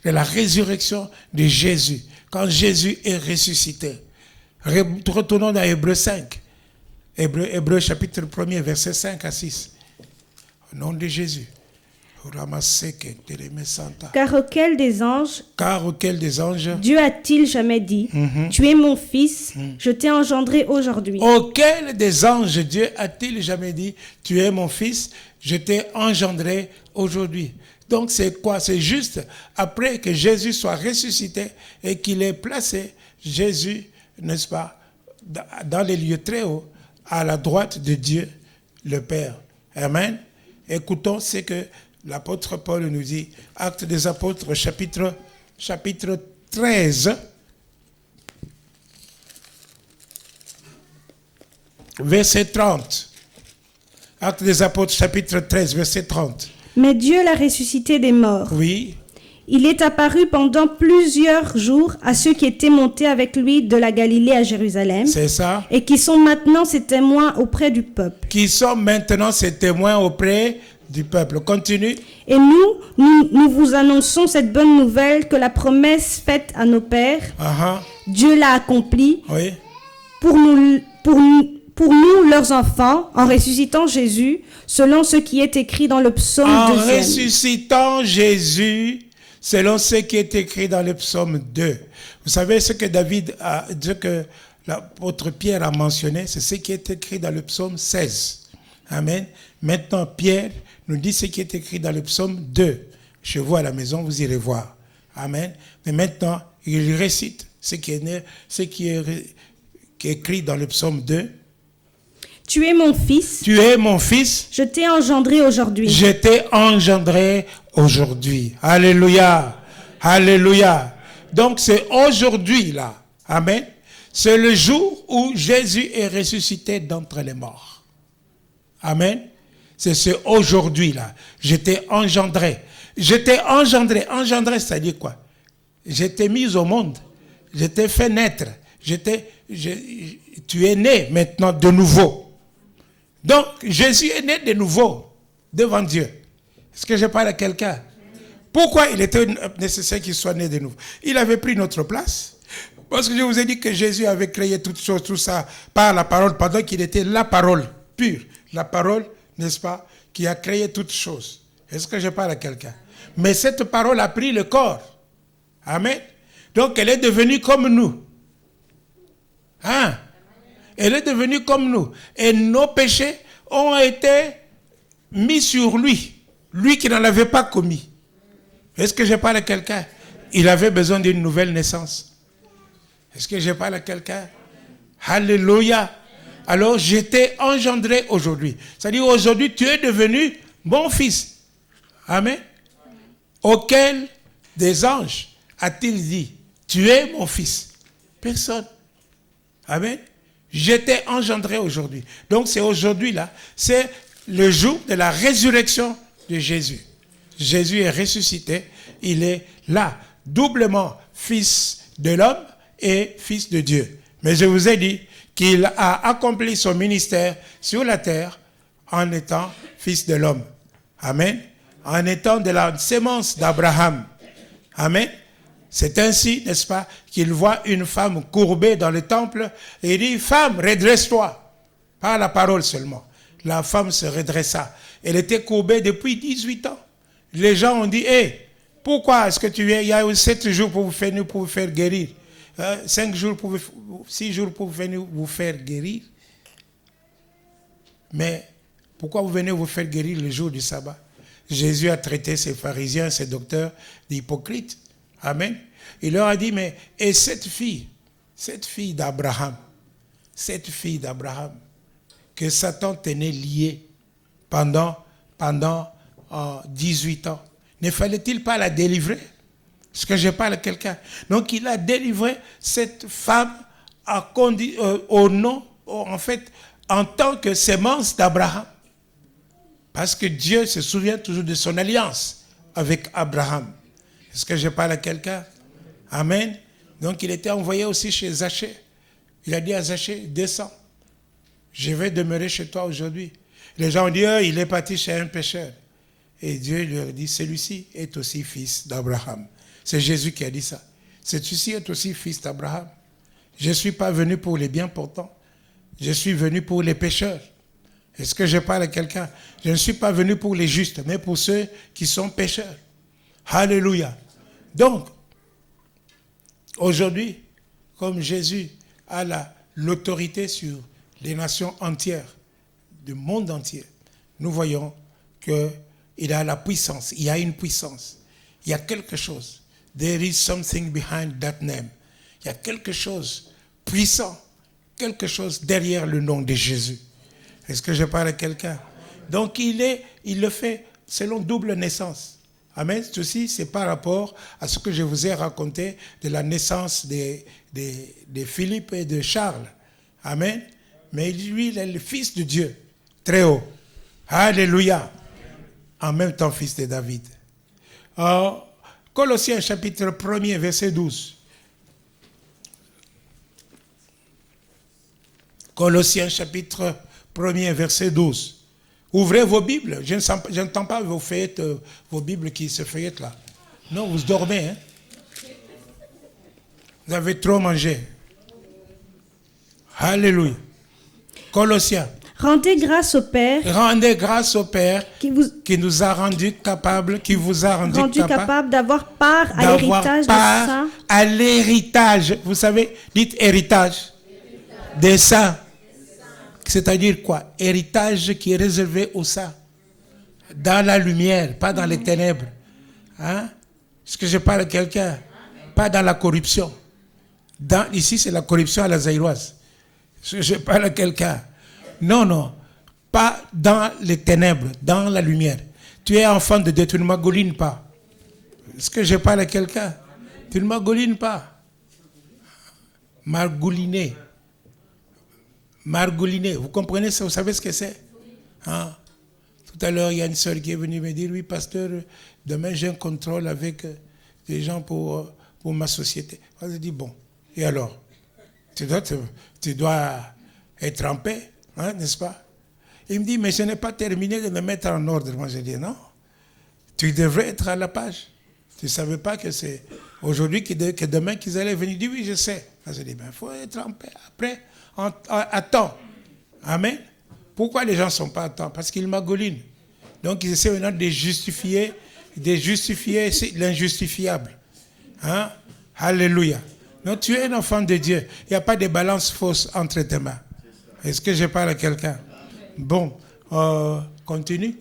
De la résurrection de Jésus. Quand Jésus est ressuscité. Retournons dans Hébreux 5. Hébreux chapitre 1er, versets 5 à 6. Au nom de Jésus. Car auquel des anges Dieu a-t-il jamais dit, tu es mon fils, je t'ai engendré aujourd'hui. Auquel des anges Dieu a-t-il jamais dit, tu es mon fils, je t'ai engendré aujourd'hui. Donc c'est quoi? C'est juste après que Jésus soit ressuscité et qu'il ait placé Jésus, n'est-ce pas, dans les lieux très hauts, à la droite de Dieu, le Père. Amen. Écoutons ce que l'apôtre Paul nous dit, Actes des Apôtres, chapitre 13, verset 30. Actes des Apôtres, chapitre 13, verset 30. Mais Dieu l'a ressuscité des morts. Oui. Il est apparu pendant plusieurs jours à ceux qui étaient montés avec lui de la Galilée à Jérusalem. C'est ça. Et qui sont maintenant ses témoins auprès du peuple. Qui sont maintenant ses témoins auprès du peuple. Continue. Et nous vous annonçons cette bonne nouvelle que la promesse faite à nos pères, Dieu l'a accomplie pour nous, leurs enfants, en ressuscitant Jésus, selon ce qui est écrit dans le psaume 2. En ressuscitant Jésus, selon ce qui est écrit dans le psaume 2. Vous savez ce que l'apôtre Pierre a mentionné, c'est ce qui est écrit dans le psaume 16. Amen. Maintenant, Pierre nous dit ce qui est écrit dans le psaume 2. Chez vous à la maison, vous irez voir. Amen. Mais maintenant, il récite ce qui est écrit dans le psaume 2. Tu es mon fils. Tu es mon fils. Je t'ai engendré aujourd'hui. Je t'ai engendré aujourd'hui. Alléluia. Alléluia. Donc c'est aujourd'hui là. Amen. C'est le jour où Jésus est ressuscité d'entre les morts. Amen. C'est ce aujourd'hui là. Je t'ai engendré. Je t'ai engendré. Engendré, c'est-à-dire quoi? Je t'ai mis au monde. Je t'ai fait naître. Tu es né maintenant de nouveau. Donc, Jésus est né de nouveau devant Dieu. Est-ce que je parle à quelqu'un? Pourquoi il était nécessaire qu'il soit né de nouveau? Il avait pris notre place. Parce que je vous ai dit que Jésus avait créé toutes choses, tout ça, par la parole, pendant qu'il était la parole pure. La parole, n'est-ce pas, qui a créé toutes choses. Est-ce que je parle à quelqu'un? Mais cette parole a pris le corps. Amen. Donc elle est devenue comme nous. Hein? Elle est devenue comme nous. Et nos péchés ont été mis sur lui. Lui qui n'en avait pas commis. Est-ce que je parle à quelqu'un? Il avait besoin d'une nouvelle naissance. Est-ce que je parle à quelqu'un? Alléluia. Alors j'étais engendré aujourd'hui. C'est-à-dire aujourd'hui tu es devenu mon fils. Amen. Auquel des anges a-t-il dit, tu es mon fils? Personne. Amen. J'étais engendré aujourd'hui. Donc c'est aujourd'hui là, c'est le jour de la résurrection de Jésus. Jésus est ressuscité, il est là, doublement fils de l'homme et fils de Dieu. Mais je vous ai dit qu'il a accompli son ministère sur la terre en étant fils de l'homme. Amen. En étant de la sémence d'Abraham. Amen. C'est ainsi, n'est-ce pas, qu'il voit une femme courbée dans le temple et il dit, femme, redresse-toi. Pas la parole seulement. La femme se redressa. Elle était courbée depuis 18 ans. Les gens ont dit, hé, pourquoi est-ce que tu es, il y a eu 7 jours pour vous faire guérir. 6 jours pour vous venir vous faire guérir. Mais pourquoi vous venez vous faire guérir le jour du sabbat? Jésus a traité ces pharisiens, ces docteurs d'hypocrites. Amen. Il leur a dit, mais et cette fille d'Abraham, que Satan tenait liée pendant 18 ans, ne fallait-il pas la délivrer? Est-ce que je parle à quelqu'un? Donc il a délivré cette femme en tant que sémence d'Abraham. Parce que Dieu se souvient toujours de son alliance avec Abraham. Est-ce que je parle à quelqu'un? Amen. Donc il était envoyé aussi chez Zachée. Il a dit à Zachée, descends. Je vais demeurer chez toi aujourd'hui. Les gens ont dit, oh, il est parti chez un pécheur. Et Dieu lui a dit, celui-ci est aussi fils d'Abraham. C'est Jésus qui a dit ça. Celui-ci est aussi fils d'Abraham. Je ne suis pas venu pour les bien portants. Je suis venu pour les pécheurs. Est-ce que je parle à quelqu'un? Je ne suis pas venu pour les justes, mais pour ceux qui sont pécheurs. Alléluia. Donc, aujourd'hui, comme Jésus a l'autorité sur les nations entières, du monde entier, nous voyons qu'il a la puissance. Il y a une puissance. Il y a quelque chose. There is something behind that name. Il y a quelque chose puissant, quelque chose derrière le nom de Jésus. Est-ce que je parle à quelqu'un? Donc il le fait selon double naissance. Amen. Ceci, c'est par rapport à ce que je vous ai raconté de la naissance de Philippe et de Charles. Amen. Mais lui, il est le fils de Dieu, très haut. Alléluia. En même temps, fils de David. Colossiens chapitre 1er, verset 12. Colossiens chapitre 1er, verset 12. Ouvrez vos Bibles. Je n'entends pas vos Bibles qui se feuillettent là. Non, vous dormez. Hein? Vous avez trop mangé. Alléluia. Colossiens. Rendez grâce au Père. Rendez grâce au Père qui nous a rendus capables, qui vous a rendu capable d'avoir part à l'héritage des saints. À l'héritage. Vous savez, dites héritage. Des saints. C'est-à-dire quoi? Héritage qui est réservé aux saints. Dans la lumière, pas dans les ténèbres. Hein? Est-ce que je parle à quelqu'un? Pas dans la corruption. Ici, c'est la corruption à la zaïroise. Est-ce que je parle à quelqu'un? Non. Pas dans les ténèbres, dans la lumière. Tu es enfant de Dieu, tu ne magouline pas. Est-ce que je parle à quelqu'un? Tu ne magoulines pas. Margouliner. Margouliner, vous comprenez ça? Vous savez ce que c'est? Hein? Tout à l'heure, il y a une sœur qui est venue me dire, oui, pasteur, demain j'ai un contrôle avec des gens pour ma société. Je dis, bon, et alors? Tu dois être en paix, hein, n'est-ce pas? Il me dit, mais je n'ai pas terminé de me mettre en ordre. Moi, je dis, non, tu devrais être à la page. Tu ne savais pas que c'est aujourd'hui, que demain qu'ils allaient venir. Il dit, oui, je sais. Je dis, il faut être en paix. Après, à temps. Amen. Pourquoi les gens ne sont pas à temps? Parce qu'ils magoulinent. Donc ils essaient maintenant de justifier l'injustifiable. Hein? Alléluia. Donc tu es un enfant de Dieu. Il n'y a pas de balance fausse entre tes mains. Est-ce que je parle à quelqu'un? Bon, continue.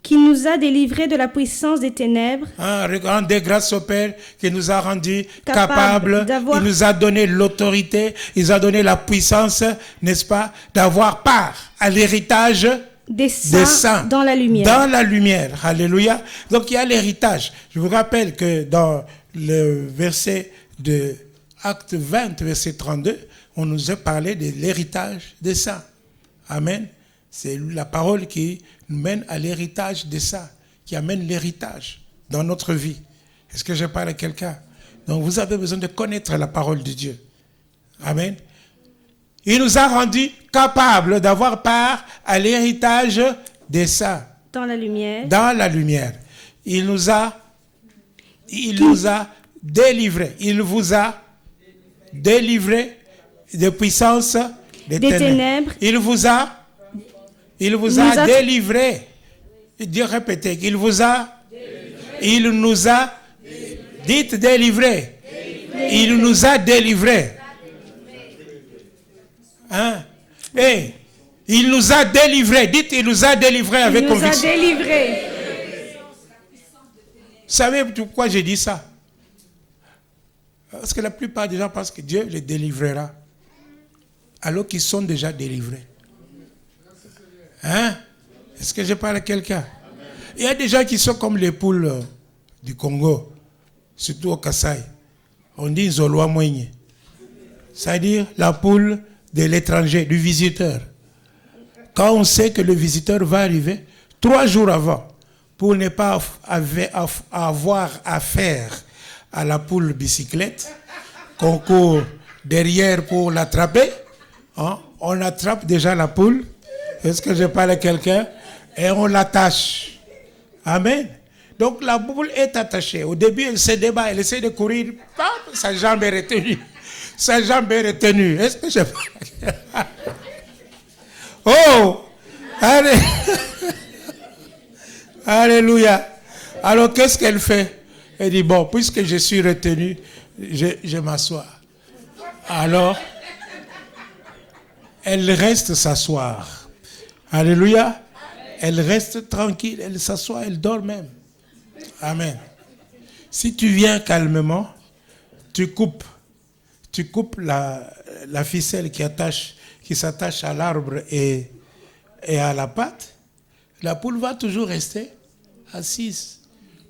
Qui nous a délivrés de la puissance des ténèbres. Rendez grâce au Père qui nous a rendus capables. Il nous a donné l'autorité, il nous a donné la puissance, n'est-ce pas, d'avoir part à l'héritage des saints dans la lumière. Dans la lumière. Alléluia. Donc il y a l'héritage. Je vous rappelle que dans le verset de Acte 20, verset 32, on nous a parlé de l'héritage des saints. Amen. C'est la parole qui nous mène à l'héritage des saints, qui amène l'héritage dans notre vie. Est-ce que je parle à quelqu'un? Donc vous avez besoin de connaître la parole de Dieu. Amen. Il nous a rendus capables d'avoir part à l'héritage des saints. Dans la lumière. Dans la lumière. Il nous a délivrés. Il vous a délivré de puissance des ténèbres. Il vous a délivré. Répétez. Il nous a, dites délivré. Il nous a délivrés. Hein? Et il nous a délivrés. Dites, il nous a délivrés avec conviction. Il nous a délivrés. Vous savez pourquoi j'ai dit ça? Parce que la plupart des gens pensent que Dieu les délivrera, alors qu'ils sont déjà délivrés. Hein? Est-ce que je parle à quelqu'un? Il y a des gens qui sont comme les poules du Congo, surtout au Kasaï. On dit Zoloa Moigné. C'est-à-dire la poule de l'étranger, du visiteur. Quand on sait que le visiteur va arriver 3 jours avant, pour ne pas avoir affaire à la poule bicyclette, qu'on court derrière pour l'attraper, hein, on attrape déjà la poule. Est-ce que je parle à quelqu'un? Et on l'attache. Amen. Donc la poule est attachée. Au début, elle se débat, elle essaie de courir. Sa jambe est retenue. Sa jambe est retenue. Est-ce que je parle? Oh! Allez. Alléluia. Alors qu'est-ce qu'elle fait? Elle dit, bon, puisque je suis retenu, je m'assois. Alors, elle reste s'asseoir. Alléluia. Elle reste tranquille, elle s'assoit, elle dort même. Amen. Si tu viens calmement, tu coupes la ficelle qui s'attache à l'arbre et à la patte, la poule va toujours rester assise.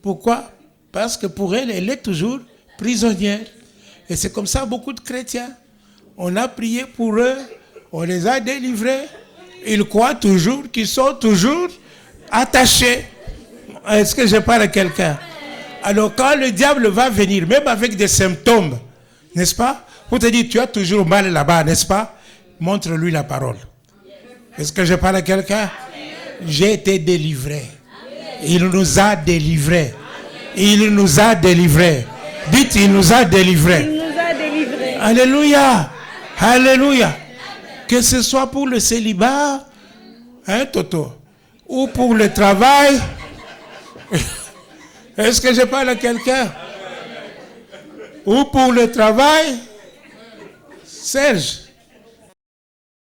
Pourquoi? Parce que pour elle, elle est toujours prisonnière. Et c'est comme ça beaucoup de chrétiens. On a prié pour eux, on les a délivrés. Ils croient toujours qu'ils sont toujours attachés. Est-ce que je parle à quelqu'un? Alors quand le diable va venir, même avec des symptômes, n'est-ce pas? Pour te dire, tu as toujours mal là-bas, n'est-ce pas? Montre-lui la parole. Est-ce que je parle à quelqu'un? J'ai été délivré. Il nous a délivrés. Il nous a délivrés. Dites, il nous a délivrés. Il nous a délivrés. Alléluia. Alléluia. Que ce soit pour le célibat, hein, Toto, ou pour le travail. Est-ce que je parle à quelqu'un? Ou pour le travail, Serge.